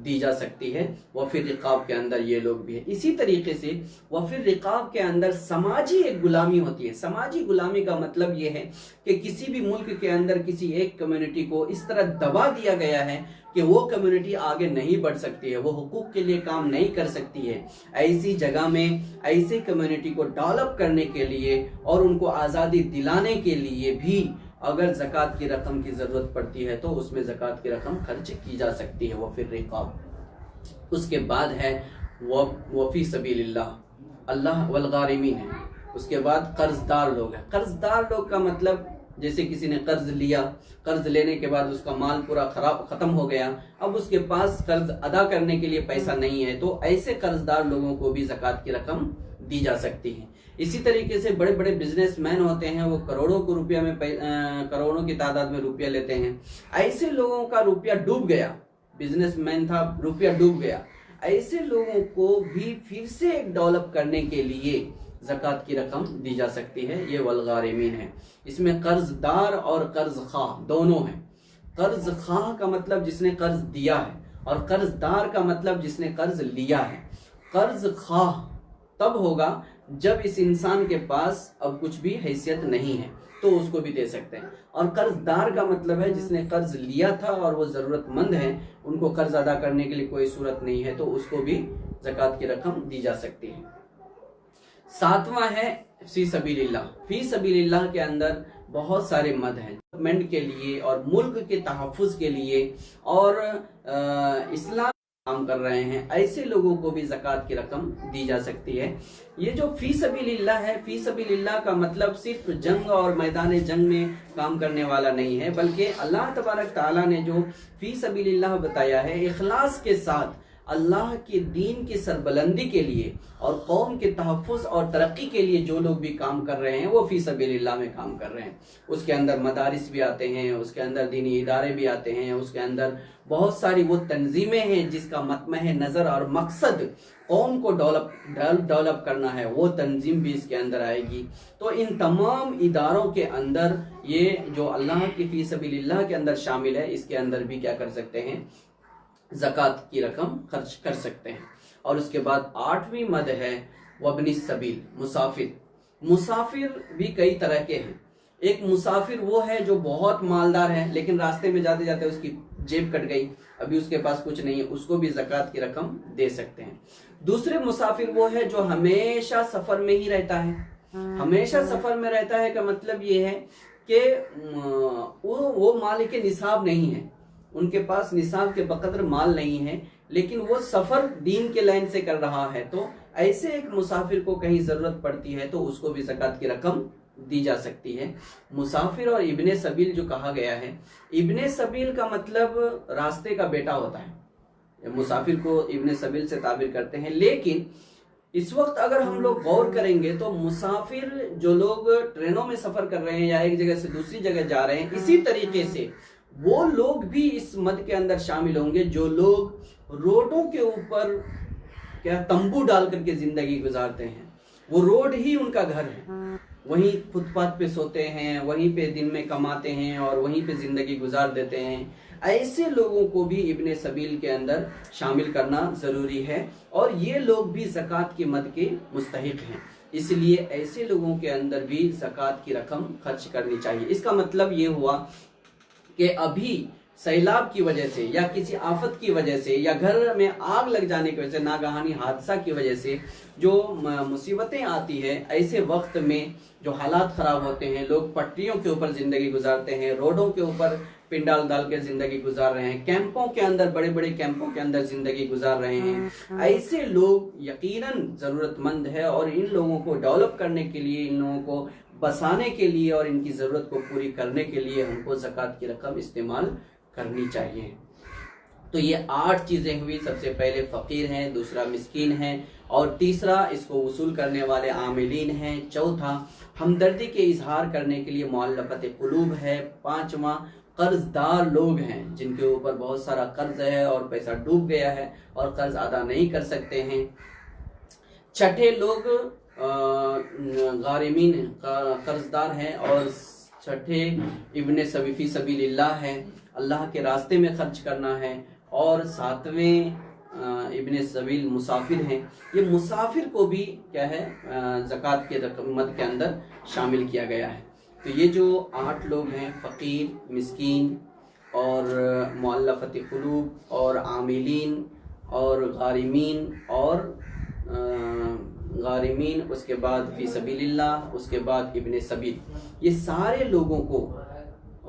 دی جا سکتی ہے۔ وفی رقاب کے اندر یہ لوگ بھی ہیں۔ اسی طریقے سے وفی رقاب کے اندر سماجی ایک غلامی ہوتی ہے۔ سماجی غلامی کا مطلب یہ ہے کہ کسی بھی ملک کے اندر کسی ایک کمیونٹی کو اس طرح دبا دیا گیا ہے کہ وہ کمیونٹی آگے نہیں بڑھ سکتی ہے، وہ حقوق کے لیے کام نہیں کر سکتی ہے۔ ایسی جگہ میں ایسی کمیونٹی کو ڈیولپ کرنے کے لیے اور ان کو آزادی دلانے کے لیے بھی اگر زکوٰۃ کی رقم کی ضرورت پڑتی ہے تو اس میں زکوٰۃ کی رقم خرچ کی جا سکتی ہے، وفی رقاب۔ اس کے بعد ہے وفی سبیل اللہ، اللہ والغارمین ہے، اس کے بعد قرض دار لوگ ہیں۔ قرض دار لوگ کا مطلب جیسے کسی نے قرض لیا، قرض لینے کے بعد اس کا مال پورا ختم ہو گیا، اب اس کے پاس قرض ادا کرنے کے لیے پیسہ نہیں ہے، تو ایسے قرض دار لوگوں کو بھی زکوٰۃ کی رقم دی جا سکتی ہے۔ اسی طریقے سے بڑے بڑے بزنس مین ہوتے ہیں، وہ کروڑوں کو روپیہ میں کروڑوں کی تعداد میں روپیہ لیتے ہیں، ایسے لوگوں کا روپیہ ڈوب گیا، بزنس مین تھا روپیہ ڈوب گیا، ایسے لوگوں کو بھی پھر سے ایک ڈیولپ کرنے کے لیے زکوٰۃ کی رقم دی جا سکتی ہے۔ یہ والغارمین ہے، اس میں قرض دار اور قرض خواہ دونوں ہیں۔ قرض خواہ کا مطلب جس نے قرض دیا ہے، اور قرض دار کا مطلب جس نے قرض لیا ہے۔ قرض خواہ تب ہوگا جب اس انسان کے پاس اب کچھ بھی حیثیت نہیں ہے تو اس کو بھی دے سکتے ہیں، اور قرض دار کا مطلب ہے جس نے قرض لیا تھا اور وہ ضرورت مند ہے، ان کو قرض ادا کرنے کے لیے کوئی صورت نہیں ہے تو اس کو بھی زکوٰۃ کی رقم دی جا سکتی ہے۔ ساتواں ہے فی سبیل اللہ۔ فی سبیل اللہ کے اندر بہت سارے مد ہیں، گورنمنٹ کے لیے اور ملک کے تحفظ کے لیے اور اسلام کام کر رہے ہیں، ایسے لوگوں کو بھی زکوٰۃ کی رقم دی جا سکتی ہے۔ یہ جو فی سبیل اللہ ہے، فی سبیل اللہ کا مطلب صرف جنگ اور میدان جنگ میں کام کرنے والا نہیں ہے، بلکہ اللہ تبارک تعالیٰ نے جو فی سبیل اللہ بتایا ہے، اخلاص کے ساتھ اللہ کے دین کی سربلندی کے لیے اور قوم کے تحفظ اور ترقی کے لیے جو لوگ بھی کام کر رہے ہیں وہ فی سبیل اللہ میں کام کر رہے ہیں۔ اس کے اندر مدارس بھی آتے ہیں، اس کے اندر دینی ادارے بھی آتے ہیں، اس کے اندر بہت ساری وہ تنظیمیں ہیں جس کا مطمع نظر اور مقصد قوم کو ڈیولپ کرنا ہے، وہ تنظیم بھی اس کے اندر آئے گی۔ تو ان تمام اداروں کے اندر یہ جو اللہ کی فی سبیل اللہ کے اندر شامل ہے، اس کے اندر بھی کیا کر سکتے ہیں؟ زکوٰۃ کی رقم خرچ کر سکتے ہیں۔ اور اس کے بعد 8ویں مد ہے وابن السبیل، مسافر۔ مسافر بھی کئی طرح کے ہیں۔ ایک مسافر وہ ہے جو بہت مالدار ہے لیکن راستے میں جاتے جاتے اس کی جیب کٹ گئی، ابھی اس کے پاس کچھ نہیں ہے، اس کو بھی زکوٰۃ کی رقم دے سکتے ہیں۔ دوسرے مسافر وہ ہے جو ہمیشہ سفر میں ہی رہتا ہے۔ ہمیشہ سفر میں رہتا ہے کا مطلب یہ ہے کہ وہ مالک نصاب نہیں ہے، ان کے پاس نصاب کے بقدر مال نہیں ہے، لیکن وہ سفر دین کے لائن سے کر رہا ہے، تو ایسے ایک مسافر کو کہیں ضرورت پڑتی ہے تو اس کو بھی زکوٰۃ کی رقم دی جا سکتی ہے۔ مسافر اور ابن سبیل جو کہا گیا ہے، ابن سبیل کا مطلب راستے کا بیٹا ہوتا ہے، مسافر کو ابن سبیل سے تعبیر کرتے ہیں۔ لیکن اس وقت اگر ہم لوگ غور کریں گے تو مسافر جو لوگ ٹرینوں میں سفر کر رہے ہیں یا ایک جگہ سے دوسری جگہ جا رہے ہیں، اسی طریقے سے وہ لوگ بھی اس مد کے اندر شامل ہوں گے جو لوگ روڈوں کے اوپر تمبو ڈال کر کے زندگی گزارتے ہیں، وہ روڈ ہی ان کا گھر ہے، وہیں فٹ پاتھ پہ سوتے ہیں، وہیں پہ دن میں کماتے ہیں اور وہیں پہ زندگی گزار دیتے ہیں۔ ایسے لوگوں کو بھی ابن سبیل کے اندر شامل کرنا ضروری ہے، اور یہ لوگ بھی زکوٰۃ کی مد کے مستحق ہیں، اس لیے ایسے لوگوں کے اندر بھی زکوٰۃ کی رقم خرچ کرنی چاہیے۔ اس کا مطلب یہ ہوا کہ ابھی سیلاب کی وجہ سے یا کسی آفت کی وجہ سے یا گھر میں آگ لگ جانے کی وجہ سے، ناگہانی حادثہ کی وجہ سے جو مصیبتیں آتی ہے، ایسے وقت میں جو حالات خراب ہوتے ہیں، لوگ پٹریوں کے اوپر زندگی گزارتے ہیں، روڈوں کے اوپر پنڈال ڈال کے زندگی گزار رہے ہیں، کیمپوں کے اندر، بڑے بڑے کیمپوں کے اندر زندگی گزار رہے ہیں، ایسے لوگ یقیناً ضرورت مند ہے، اور ان لوگوں کو ڈیولپ کرنے کے لیے، ان لوگوں کو بسانے کے لیے اور ان کی ضرورت کو پوری کرنے کے لیے ہم کو زکوٰۃ کی رقم استعمال کرنی چاہیے۔ تو یہ 8 چیزیں ہوئی۔ سب سے پہلے فقیر ہیں، دوسرا مسکین ہے، اور تیسرا اس کو وصول کرنے والے عاملین ہیں، چوتھا ہمدردی کے اظہار کرنے کے لیے مؤلفت قلوب ہے، پانچواں قرض دار لوگ ہیں جن کے اوپر بہت سارا قرض ہے اور پیسہ ڈوب گیا ہے اور قرض ادا نہیں کر سکتے ہیں، چھٹے لوگ غارمین قرض دار ہیں، اور چھٹے ابن فی سبیل اللہ ہے، اللہ کے راستے میں خرچ کرنا ہے، اور ساتویں ابن سبیل مسافر ہیں۔ یہ مسافر کو بھی کیا ہے؟ زکوٰۃ کے مد کے اندر شامل کیا گیا ہے۔ تو یہ جو 8 لوگ ہیں، فقیر، مسکین اور مؤلفت قلوب اور عاملین اور غارمین، اس کے بعد فی سبیل اللہ، اس کے بعد ابن سبیل، یہ سارے لوگوں کو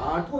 8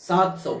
700।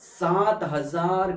7000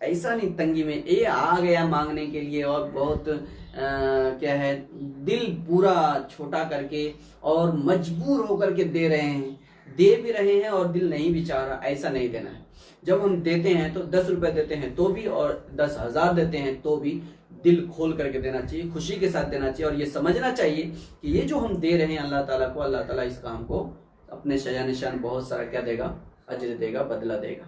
ایسا نہیں تنگی میں یہ آ گیا مانگنے کے لیے اور بہت کیا ہے دل پورا چھوٹا کر کے اور مجبور ہو کر کے دے رہے ہیں، دے بھی رہے ہیں اور دل نہیں بھی چاہ رہا، ایسا نہیں دینا ہے۔ جب ہم دیتے ہیں تو 10 روپے دیتے ہیں تو بھی اور 10,000 دیتے ہیں تو بھی دل کھول کر کے دینا چاہیے، خوشی کے ساتھ دینا چاہیے، اور یہ سمجھنا چاہیے کہ یہ جو ہم دے رہے ہیں اللہ تعالیٰ کو، اللہ تعالیٰ اس کام کو اپنے شجاع نشان بہت سارا کیا دے گا، اجر دے گا، بدلہ دے گا۔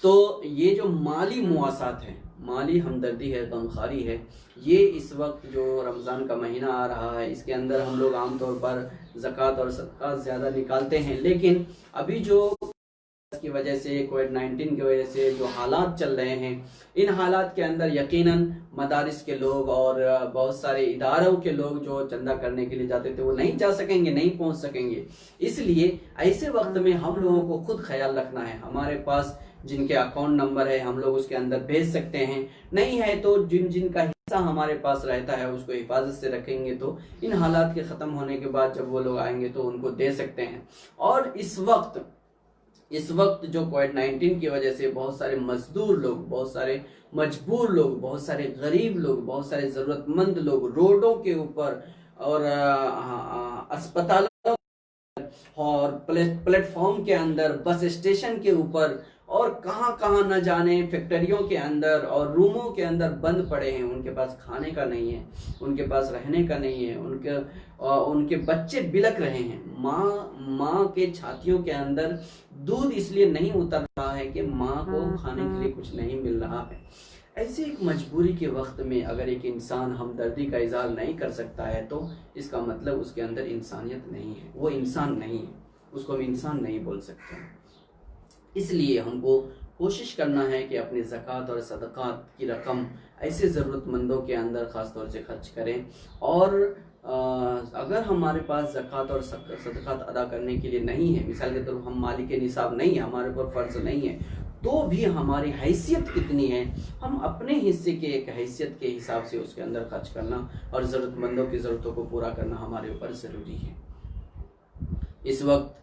تو یہ جو مالی مواسات ہے، مالی ہمدردی ہے، غمخواری ہے، یہ اس وقت جو رمضان کا مہینہ آ رہا ہے اس کے اندر ہم لوگ عام طور پر زکوٰۃ اور صدقات زیادہ نکالتے ہیں، لیکن ابھی جو کی وجہ سے کووڈ-19 کی وجہ سے جو حالات چل رہے ہیں، ان حالات کے اندر یقیناً مدارس کے لوگ اور بہت سارے اداروں کے لوگ جو چندہ کرنے کے لیے جاتے تھے وہ نہیں جا سکیں گے، نہیں پہنچ سکیں گے۔ اس لیے ایسے وقت میں ہم لوگوں کو خود خیال رکھنا ہے، ہمارے پاس جن کے اکاؤنٹ نمبر ہے ہم لوگ اس کے اندر بھیج سکتے ہیں، نہیں ہے تو جن کا حصہ ہمارے پاس رہتا ہے اس کو حفاظت سے رکھیں گے تو ان حالات کے ختم ہونے کے بعد جب وہ لوگ آئیں گے تو ان کو دے سکتے ہیں۔ اور اس وقت جو کووڈ-19 کی وجہ سے بہت سارے مزدور لوگ، بہت سارے مجبور لوگ، بہت سارے غریب لوگ، بہت سارے ضرورت مند لوگ روڈوں کے اوپر اور اسپتالوں اور پلیٹ فارم کے اندر، بس اسٹیشن کے اوپر اور کہاں کہاں نہ جانے، فیکٹریوں کے اندر اور روموں کے اندر بند پڑے ہیں، ان کے پاس کھانے کا نہیں ہے، ان کے پاس رہنے کا نہیں ہے، ان کے بچے بلک رہے ہیں، ماں کے چھاتیوں کے اندر دودھ اس لیے نہیں اتر رہا ہے کہ ماں کو کھانے کے لیے کچھ نہیں مل رہا ہے۔ ایسے ایک مجبوری کے وقت میں اگر ایک انسان ہمدردی کا اظہار نہیں کر سکتا ہے تو اس کا مطلب اس کے اندر انسانیت نہیں ہے، وہ انسان نہیں ہے، اس کو ہم انسان نہیں بول سکتے۔ اس لیے ہم کو کوشش کرنا ہے کہ اپنی زکوٰۃ اور صدقات کی رقم ایسے ضرورت مندوں کے اندر خاص طور سے خرچ کریں، اور اگر ہمارے پاس زکوٰۃ اور صدقات ادا کرنے کے لیے نہیں ہے، مثال کے طور پر ہم مالک نصاب نہیں ہے، ہمارے اوپر فرض نہیں ہے، تو بھی ہماری حیثیت کتنی ہے، ہم اپنے حصے کے ایک حیثیت کے حساب سے اس کے اندر خرچ کرنا اور ضرورت مندوں کی ضرورتوں کو پورا کرنا ہمارے اوپر ضروری ہے۔ اس وقت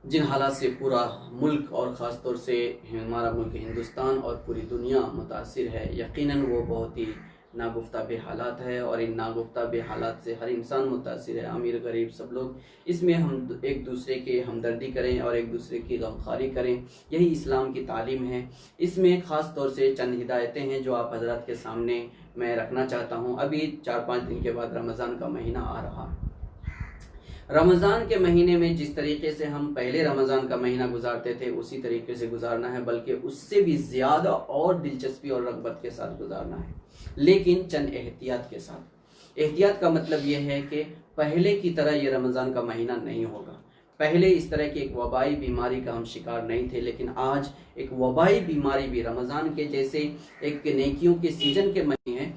جن حالات سے پورا ملک اور خاص طور سے ہمارا ملک ہندوستان اور پوری دنیا متاثر ہے، یقیناً وہ بہت ہی ناگفتہ بے حالات ہے، اور ان ناگفتہ بے حالات سے ہر انسان متاثر ہے، امیر غریب سب لوگ۔ اس میں ہم ایک دوسرے کے ہمدردی کریں اور ایک دوسرے کی غمخواری کریں، یہی اسلام کی تعلیم ہے۔ اس میں خاص طور سے چند ہدایتیں ہیں جو آپ حضرات کے سامنے میں رکھنا چاہتا ہوں۔ ابھی 4-5 دن کے بعد رمضان کا مہینہ آ رہا ہے۔ رمضان کے مہینے میں جس طریقے سے ہم پہلے رمضان کا مہینہ گزارتے تھے اسی طریقے سے گزارنا ہے، بلکہ اس سے بھی زیادہ اور دلچسپی اور رغبت کے ساتھ گزارنا ہے، لیکن چند احتیاط کے ساتھ۔ احتیاط کا مطلب یہ ہے کہ پہلے کی طرح یہ رمضان کا مہینہ نہیں ہوگا۔ پہلے اس طرح کی ایک وبائی بیماری کا ہم شکار نہیں تھے، لیکن آج ایک وبائی بیماری بھی رمضان کے جیسے ایک نیکیوں کے سیزن کے مہینے ہیں،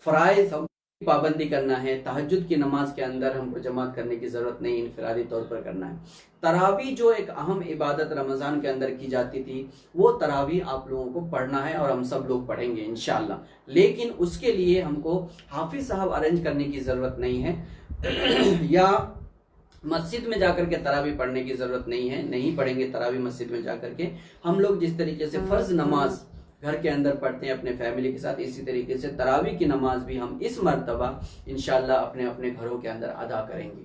فرائض ہم پابندی کرنا ہے، تہجد کی نماز کے اندر ہم کو جماعت کرنے کی ضرورت نہیں، انفرادی طور پر کرنا ہے۔ تراویح جو ایک اہم عبادت رمضان کے اندر کی جاتی تھی، وہ تراویح آپ لوگوں کو پڑھنا ہے اور ہم سب لوگ پڑھیں گے انشاءاللہ، لیکن اس کے لیے ہم کو حافظ صاحب ارینج کرنے کی ضرورت نہیں ہے، یا مسجد میں جا کر کے تراویح پڑھنے کی ضرورت نہیں ہے، نہیں پڑھیں گے تراویح مسجد میں جا کر کے۔ ہم لوگ جس طریقے سے فرض نماز گھر کے اندر پڑھتے ہیں اپنے فیملی کے ساتھ، اسی طریقے سے تراویح کی نماز بھی ہم اس مرتبہ انشاءاللہ اپنے اپنے گھروں کے اندر ادا کریں گے۔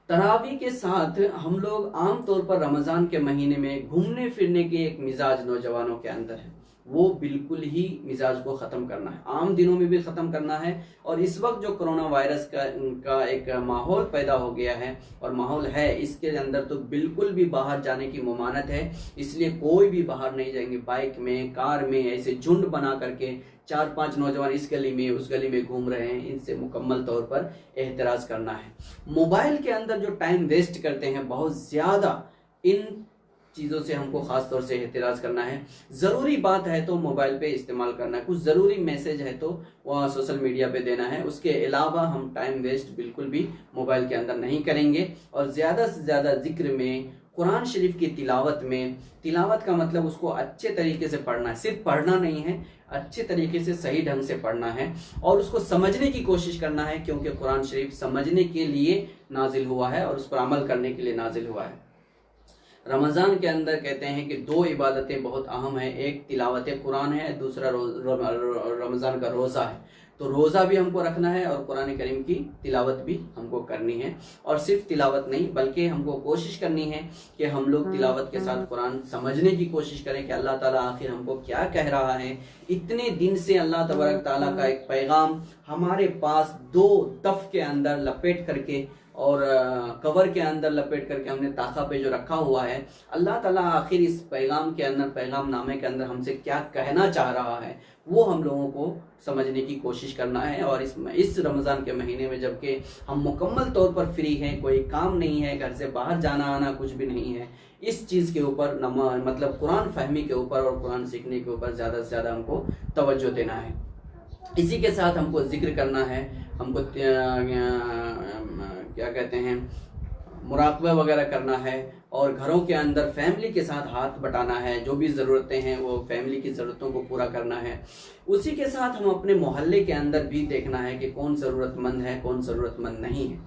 تراویح کے ساتھ ہم لوگ عام طور پر رمضان کے مہینے میں گھومنے پھرنے کے ایک مزاج نوجوانوں کے اندر ہے، وہ بالکل ہی مزاج کو ختم کرنا ہے، عام دنوں میں بھی ختم کرنا ہے، اور اس وقت جو کرونا وائرس کا ایک ماحول پیدا ہو گیا ہے اور ماحول ہے، اس کے اندر تو بالکل بھی باہر جانے کی ممانعت ہے، اس لیے کوئی بھی باہر نہیں جائیں گے۔ بائک میں، کار میں ایسے جھنڈ بنا کر کے 4-5 نوجوان اس گلی میں اس گلی میں گھوم رہے ہیں، ان سے مکمل طور پر احتراز کرنا ہے۔ موبائل کے اندر جو ٹائم ویسٹ کرتے ہیں بہت زیادہ، ان چیزوں سے ہم کو خاص طور سے احتراز کرنا ہے۔ ضروری بات ہے تو موبائل پہ استعمال کرنا ہے، کچھ ضروری میسج ہے تو وہ سوشل میڈیا پہ دینا ہے، اس کے علاوہ ہم ٹائم ویسٹ بالکل بھی موبائل کے اندر نہیں کریں گے، اور زیادہ سے زیادہ ذکر میں، قرآن شریف کی تلاوت میں، تلاوت کا مطلب اس کو اچھے طریقے سے پڑھنا ہے، صرف پڑھنا نہیں ہے، اچھے طریقے سے صحیح ڈھنگ سے پڑھنا ہے، اور اس کو سمجھنے کی کوشش کرنا ہے، کیونکہ قرآن شریف سمجھنے کے لیے نازل ہوا ہے اور اس پر عمل کرنے کے لیے نازل ہوا ہے۔ رمضان کے اندر کہتے ہیں کہ دو عبادتیں بہت اہم ہیں، ایک تلاوت قرآن ہے، دوسرا رمضان کا روزہ ہے۔ تو روزہ بھی ہم کو رکھنا ہے اور قرآن کریم کی تلاوت بھی ہم کو کرنی ہے، اور صرف تلاوت نہیں بلکہ ہم کو کوشش کرنی ہے کہ ہم لوگ تلاوت کے ساتھ قرآن سمجھنے کی کوشش کریں کہ اللہ تعالیٰ آخر ہم کو کیا کہہ رہا ہے۔ اتنے دن سے اللہ تبارک تعالیٰ کا ایک پیغام ہمارے پاس 2 دف کے اندر لپیٹ کر کے اور کور کے اندر لپیٹ کر کے ہم نے طاقہ پہ جو رکھا ہوا ہے، اللہ تعالیٰ آخر اس پیغام کے اندر، پیغام نامے کے اندر ہم سے کیا کہنا چاہ رہا ہے وہ ہم لوگوں کو سمجھنے کی کوشش کرنا ہے۔ اور اس رمضان کے مہینے میں جبکہ ہم مکمل طور پر فری ہیں، کوئی کام نہیں ہے، گھر سے باہر جانا آنا کچھ بھی نہیں ہے، اس چیز کے اوپر مطلب قرآن فہمی کے اوپر اور قرآن سیکھنے کے اوپر زیادہ سے زیادہ ہم کو توجہ دینا ہے۔ اسی کے ساتھ ہم کو ذکر کرنا ہے، ہم کو کیا کہتے ہیں مراقبہ وغیرہ کرنا ہے، اور گھروں کے اندر فیملی کے ساتھ ہاتھ بٹانا ہے، جو بھی ضرورتیں ہیں وہ فیملی کی ضرورتوں کو پورا کرنا ہے۔ اسی کے ساتھ ہم اپنے محلے کے اندر بھی دیکھنا ہے کہ کون ضرورت مند ہے، کون ضرورت مند نہیں ہے۔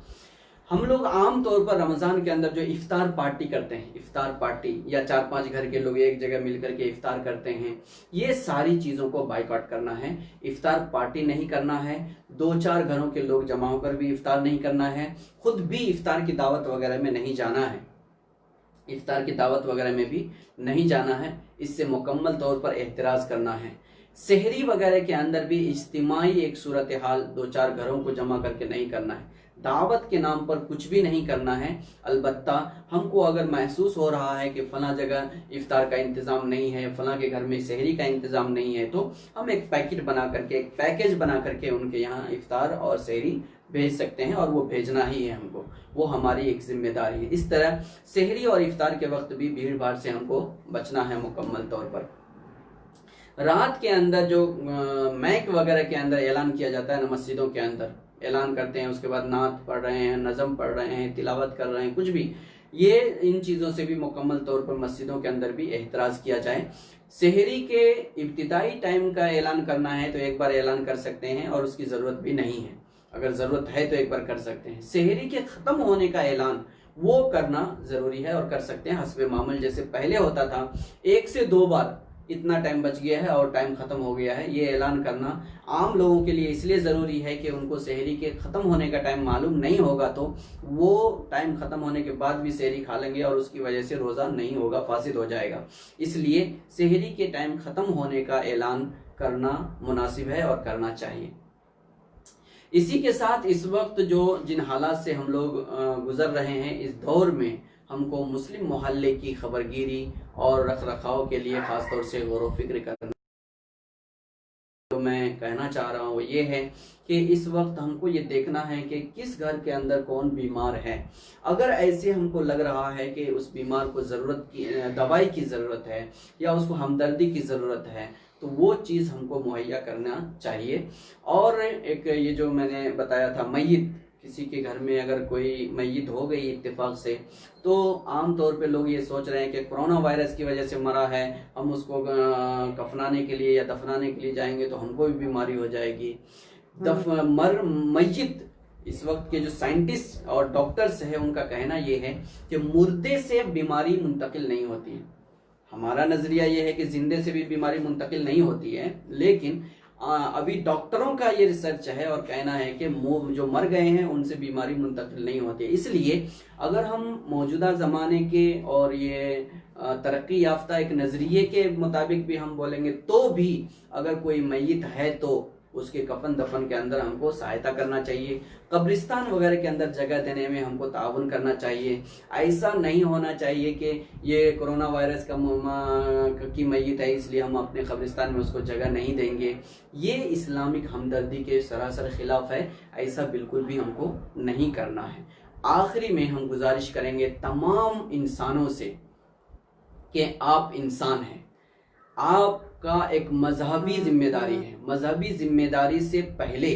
ہم لوگ عام طور پر رمضان کے اندر جو افطار پارٹی کرتے ہیں، افطار پارٹی یا 4-5 گھر کے لوگ ایک جگہ مل کر کے افطار کرتے ہیں، یہ ساری چیزوں کو بائیکاٹ کرنا ہے۔ افطار پارٹی نہیں کرنا ہے، 2-4 گھروں کے لوگ جمع ہو کر بھی افطار نہیں کرنا ہے، خود بھی افطار کی دعوت وغیرہ میں نہیں جانا ہے، افطار کی دعوت وغیرہ میں بھی نہیں جانا ہے، اس سے مکمل طور پر احتراز کرنا ہے۔ سحری وغیرہ کے اندر بھی اجتماعی ایک صورتحال 2-4 گھروں کو جمع کر کے نہیں کرنا ہے، دعوت کے نام پر کچھ بھی نہیں کرنا ہے۔ البتہ ہم کو اگر محسوس ہو رہا ہے کہ فلاں جگہ افطار کا انتظام نہیں ہے، فلاں کے گھر میں سحری کا انتظام نہیں ہے، تو ہم ایک پیکٹ بنا کر کے، ایک پیکیج بنا کر کے ان کے یہاں افطار اور سحری بھیج سکتے ہیں، اور وہ بھیجنا ہی ہے ہم کو، وہ ہماری ایک ذمہ داری ہے۔ اس طرح سحری اور افطار کے وقت بھی بھیڑ بھاڑ سے ہم کو بچنا ہے مکمل طور پر۔ رات کے اندر جو مائک وغیرہ کے اندر اعلان کیا جاتا ہے نا، مسجدوں کے اندر اعلان کرتے ہیں، اس کے بعد نعت پڑھ رہے ہیں، نظم پڑھ رہے ہیں، تلاوت کر رہے ہیں، کچھ بھی، یہ ان چیزوں سے بھی مکمل طور پر مسجدوں کے اندر بھی احتراز کیا جائے۔ سحری کے ابتدائی ٹائم کا اعلان کرنا ہے تو ایک بار اعلان کر سکتے ہیں، اور اس کی ضرورت بھی نہیں ہے، اگر ضرورت ہے تو ایک بار کر سکتے ہیں۔ سحری کے ختم ہونے کا اعلان وہ کرنا ضروری ہے اور کر سکتے ہیں حسب معمول، جیسے پہلے ہوتا تھا 1 سے 2 بار اتنا ٹائم بچ گیا ہے اور ٹائم ختم ہو گیا ہے، یہ اعلان کرنا عام لوگوں کے لیے اس لیے ضروری ہے کہ ان کو سحری کے ختم ہونے کا ٹائم معلوم نہیں ہوگا تو وہ ٹائم ختم ہونے کے بعد بھی سحری کھا لیں گے اور اس کی وجہ سے روزہ نہیں ہوگا، فاسد ہو جائے گا۔ اس لیے سحری کے ٹائم ختم ہونے کا اعلان کرنا مناسب ہے اور کرنا چاہیے۔ اسی کے ساتھ اس وقت جن حالات سے ہم لوگ گزر رہے ہیں، اس دور میں ہم کو مسلم محلے کی خبرگیری اور رکھ رکھاؤ کے لیے خاص طور سے غور و فکر کرنا، جو میں کہنا چاہ رہا ہوں وہ یہ ہے کہ اس وقت ہم کو یہ دیکھنا ہے کہ کس گھر کے اندر کون بیمار ہے۔ اگر ایسے ہم کو لگ رہا ہے کہ اس بیمار کو دوائی کی ضرورت ہے یا اس کو ہمدردی کی ضرورت ہے، تو وہ چیز ہم کو مہیا کرنا چاہیے۔ اور ایک یہ جو میں نے بتایا تھا، میت، کسی کے گھر میں اگر کوئی میت ہو گئی اتفاق سے، تو عام طور پہ لوگ یہ سوچ رہے ہیں کہ کرونا وائرس کی وجہ سے مرا ہے، ہم اس کو کفنانے کے لیے یا دفنانے کے لیے جائیں گے تو ہم کو بھی بیماری ہو جائے گی۔ میت، اس وقت کے جو سائنٹسٹ اور ڈاکٹرز ہیں ان کا کہنا یہ ہے کہ مردے سے بیماری منتقل نہیں ہوتی ہے۔ ہمارا نظریہ یہ ہے کہ زندے سے بھی بیماری منتقل نہیں ہوتی ہے، لیکن ابھی ڈاکٹروں کا یہ ریسرچ ہے اور کہنا ہے کہ جو مر گئے ہیں ان سے بیماری منتقل نہیں ہوتی ہے۔ اس لیے اگر ہم موجودہ زمانے کے اور یہ ترقی یافتہ ایک نظریے کے مطابق بھی ہم بولیں گے تو بھی اگر کوئی میت ہے تو اس کے کفن دفن کے اندر ہم کو سہایتا کرنا چاہیے، قبرستان وغیرہ کے اندر جگہ دینے میں ہم کو تعاون کرنا چاہیے۔ ایسا نہیں ہونا چاہیے کہ یہ کرونا وائرس کی میت ہے اس لیے ہم اپنے قبرستان میں اس کو جگہ نہیں دیں گے، یہ اسلامک ہمدردی کے سراسر خلاف ہے، ایسا بالکل بھی ہم کو نہیں کرنا ہے۔ آخری میں ہم گزارش کریں گے تمام انسانوں سے کہ آپ انسان ہیں، آپ کا ایک مذہبی ذمہ داری ہے، مذہبی ذمہ داری سے پہلے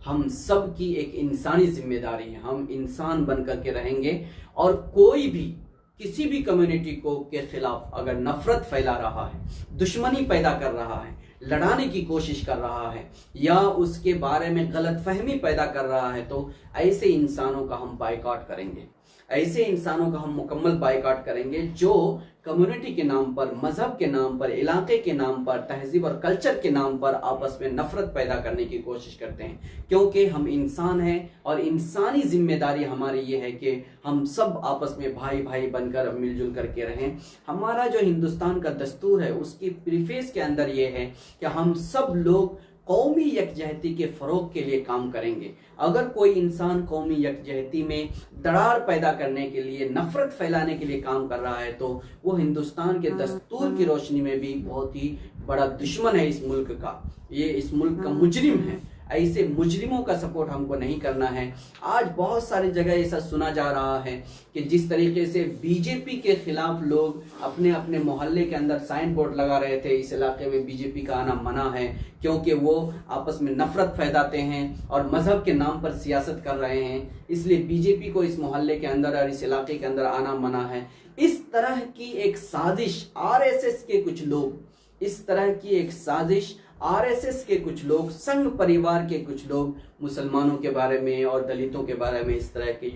ہم سب کی ایک انسانی ذمہ داری ہے، ہم انسان بن کر کے رہیں گے، اور کوئی بھی کسی بھی کمیونٹی کے خلاف اگر نفرت پھیلا رہا ہے، دشمنی پیدا کر رہا ہے، لڑانے کی کوشش کر رہا ہے یا اس کے بارے میں غلط فہمی پیدا کر رہا ہے تو ایسے انسانوں کا ہم بائیکاٹ کریں گے۔ ایسے انسانوں کا ہم مکمل بائیکاٹ کریں گے جو کمیونٹی کے نام پر، مذہب کے نام پر، علاقے کے نام پر، تہذیب اور کلچر کے نام پر آپس میں نفرت پیدا کرنے کی کوشش کرتے ہیں، کیونکہ ہم انسان ہیں اور انسانی ذمہ داری ہماری یہ ہے کہ ہم سب آپس میں بھائی بھائی بن کر مل جل کر کے رہیں۔ ہمارا جو ہندوستان کا دستور ہے اس کی پریفیس کے اندر یہ ہے کہ ہم سب لوگ قومی یکجہتی کے فروغ کے لیے کام کریں گے۔ اگر کوئی انسان قومی یکجہتی میں دراڑ پیدا کرنے کے لیے، نفرت پھیلانے کے لیے کام کر رہا ہے تو وہ ہندوستان کے دستور کی روشنی میں بھی بہت ہی بڑا دشمن ہے اس ملک کا، یہ اس ملک کا مجرم ہے۔ ایسے مجرموں کا سپورٹ ہم کو نہیں کرنا ہے۔ آج بہت ساری جگہ ایسا سنا جا رہا ہے کہ جس طریقے سے بی جے پی کے خلاف لوگ اپنے اپنے محلے کے اندر سائن بورڈ لگا رہے تھے، اس علاقے میں بی جے پی کا آنا منع ہے کیونکہ وہ آپس میں نفرت پھیلاتے ہیں اور مذہب کے نام پر سیاست کر رہے ہیں، اس لیے بی جے پی کو اس محلے کے اندر اور اس علاقے کے اندر آنا منع ہے۔ اس طرح کی ایک سازش آر ایس ایس کے کچھ لوگ، اس طرح کی ایک سازش آر ایس ایس کے کچھ لوگ، سنگھ پریوار کے کچھ لوگ مسلمانوں کے بارے میں اور دلتوں کے بارے میں اس طرح کے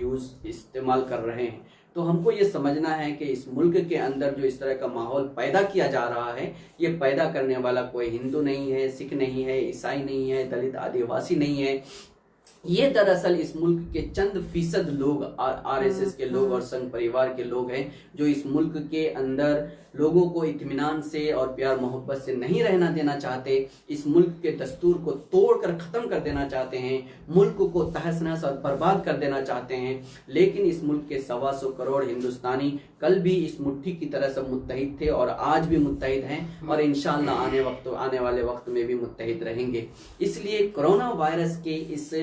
استعمال کر رہے ہیں۔ تو ہم کو یہ سمجھنا ہے کہ اس ملک کے اندر جو اس طرح کا ماحول پیدا کیا جا رہا ہے، یہ پیدا کرنے والا کوئی ہندو نہیں ہے، سکھ نہیں ہے، عیسائی نہیں ہے، دلت آدیواسی نہیں ہے۔ یہ دراصل اس ملک کے چند فیصد لوگ، آر ایس ایس کے لوگ اور سنگھ پریوار کے لوگ ہیں جو اس ملک کے اندر لوگوں کو اطمینان سے اور پیار محبت سے نہیں رہنا دینا چاہتے، اس ملک کے دستور کو توڑ کر ختم کر دینا چاہتے ہیں، ملک کو تہس نہس اور برباد کر دینا چاہتے ہیں۔ لیکن اس ملک کے 125 کروڑ ہندوستانی کل بھی اس مٹھی کی طرح سے متحد تھے اور آج بھی متحد ہیں اور انشاءاللہ آنے والے وقت میں بھی متحد رہیں گے۔ اس لیے کرونا وائرس کے اس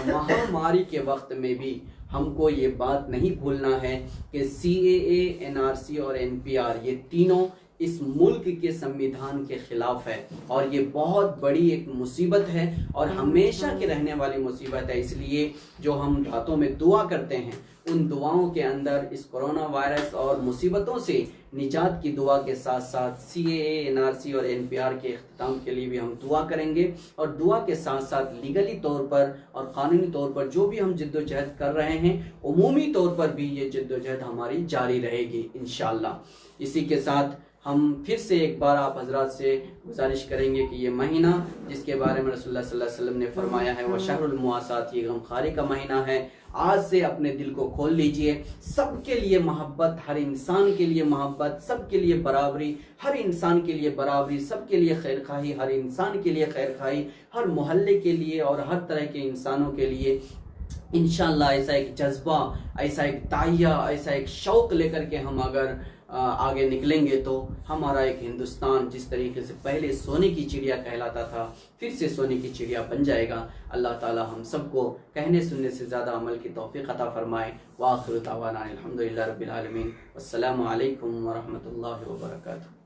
مہاماری کے وقت میں بھی ہم کو یہ بات نہیں بھولنا ہے کہ سی اے اے، این آر سی اور این پی آر یہ تینوں اس ملک کے سمویدھان کے خلاف ہے اور یہ بہت بڑی ایک مصیبت ہے اور ہمیشہ کی رہنے والی مصیبت ہے۔ اس لیے جو ہم راتوں میں دعا کرتے ہیں، ان دعاؤں کے اندر اس کرونا وائرس اور مصیبتوں سے نجات کی دعا کے ساتھ ساتھ سی اے اے، این آر سی اور این پی آر کے اختتام کے لیے بھی ہم دعا کریں گے، اور دعا کے ساتھ ساتھ لیگلی طور پر اور قانونی طور پر جو بھی ہم جد و جہد کر رہے ہیں، عمومی طور پر بھی یہ جد و جہد ہماری جاری رہے گی انشاءاللہ۔ اسی کے ساتھ ہم پھر سے ایک بار آپ حضرات سے گزارش کریں گے کہ یہ مہینہ جس کے بارے میں رسول اللہ صلی اللہ علیہ وسلم نے فرمایا ہے وہ شہر المواسات، یہ غمخواری کا مہینہ ہے۔ آج سے اپنے دل کو کھول لیجئے، سب کے لیے محبت، ہر انسان کے لیے محبت، سب کے لیے برابری، ہر انسان کے لیے برابری، سب کے لیے خیر خواہی، ہر انسان کے لیے خیر خواہی، ہر محلے کے لیے اور ہر طرح کے انسانوں کے لیے انشاءاللہ ایسا ایک جذبہ، ایسا ایک داعیہ، ایسا ایک شوق لے کر کے ہم اگر آگے نکلیں گے تو ہمارا ایک ہندوستان جس طریقے سے پہلے سونے کی چڑیا کہلاتا تھا پھر سے سونے کی چڑیا بن جائے گا۔ اللہ تعالی ہم سب کو کہنے سننے سے زیادہ عمل کی توفیق عطا فرمائے۔ وآخر دعوانا الحمدللہ رب العالمین، والسلام علیکم ورحمۃ اللہ وبرکاتہ۔